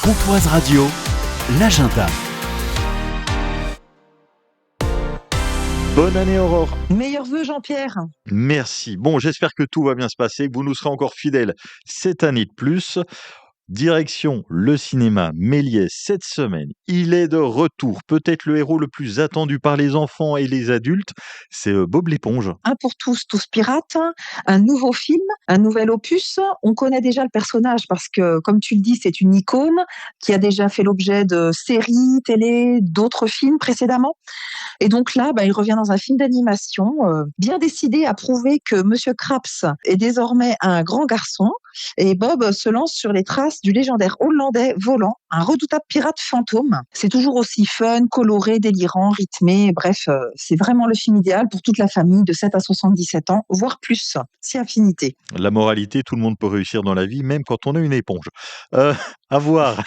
Pontoise Radio, l'agenda. Bonne année Aurore. Meilleurs vœux Jean-Pierre. Merci. Bon, j'espère que tout va bien se passer, que vous nous serez encore fidèles cette année de plus. Direction le cinéma Méliès cette semaine. Il est de retour. Peut-être le héros le plus attendu par les enfants et les adultes, c'est Bob l'éponge. Un pour tous, tous pirates. Un nouveau film, un nouvel opus. On connaît déjà le personnage parce que, comme tu le dis, c'est une icône qui a déjà fait l'objet de séries, télé, d'autres films précédemment. Et donc là, il revient dans un film d'animation, bien décidé à prouver que Monsieur Krabs est désormais un grand garçon. Et Bob se lance sur les traces du légendaire Hollandais volant, un redoutable pirate fantôme. C'est toujours aussi fun, coloré, délirant, rythmé. Bref, c'est vraiment le film idéal pour toute la famille de 7 à 77 ans, voire plus, si affinité. La moralité, tout le monde peut réussir dans la vie, même quand on a une éponge. À voir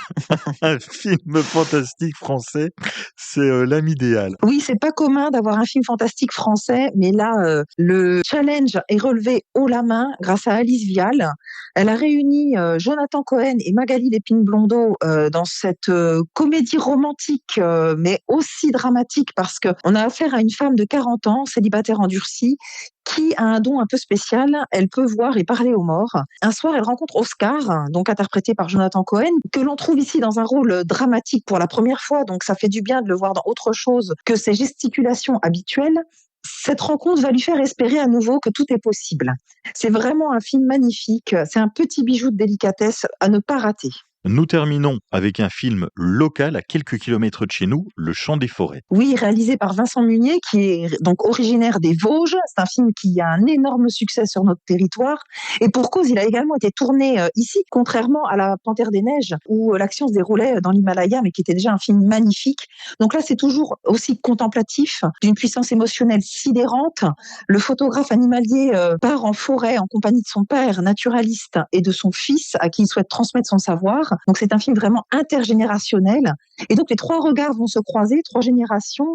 un film fantastique français, c'est l'âme idéale. Oui, c'est pas commun d'avoir un film fantastique français, mais là, le challenge est relevé haut la main grâce à Alice Vial. Elle a réuni Jonathan Cohen et Magali Lépine-Blondeau dans cette comédie romantique, mais aussi dramatique parce qu'on a affaire à une femme de 40 ans, célibataire endurcie, qui a un don un peu spécial, elle peut voir et parler aux morts. Un soir, elle rencontre Oscar, donc interprété par Jonathan Cohen, que l'on trouve ici dans un rôle dramatique pour la première fois, donc ça fait du bien de le voir dans autre chose que ses gesticulations habituelles. Cette rencontre va lui faire espérer à nouveau que tout est possible. C'est vraiment un film magnifique, c'est un petit bijou de délicatesse à ne pas rater. Nous terminons avec un film local à quelques kilomètres de chez nous, Le Chant des Forêts. Oui, réalisé par Vincent Munier, qui est donc originaire des Vosges. C'est un film qui a un énorme succès sur notre territoire. Et pour cause, il a également été tourné ici, contrairement à La Panthère des Neiges, où l'action se déroulait dans l'Himalaya, mais qui était déjà un film magnifique. Donc là, c'est toujours aussi contemplatif, d'une puissance émotionnelle sidérante. Le photographe animalier part en forêt en compagnie de son père, naturaliste, et de son fils, à qui il souhaite transmettre son savoir. Donc c'est un film vraiment intergénérationnel. Et donc les trois regards vont se croiser, trois générations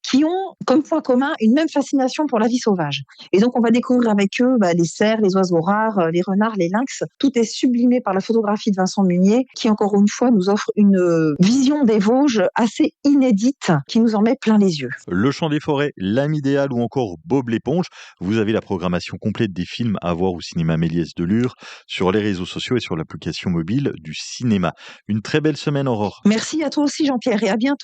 qui ont comme point commun une même fascination pour la vie sauvage. Et donc on va découvrir avec eux les cerfs, les oiseaux rares, les renards, les lynx. Tout est sublimé par la photographie de Vincent Munier, qui encore une fois nous offre une vision des Vosges assez inédite, qui nous en met plein les yeux. Le Chant des Forêts, l'âme idéale ou encore Bob l'éponge. Vous avez la programmation complète des films à voir au cinéma Méliès de Lure, sur les réseaux sociaux et sur l'application mobile du cinéma. Une très belle semaine, Aurore. Merci à toi aussi Jean-Pierre et à bientôt.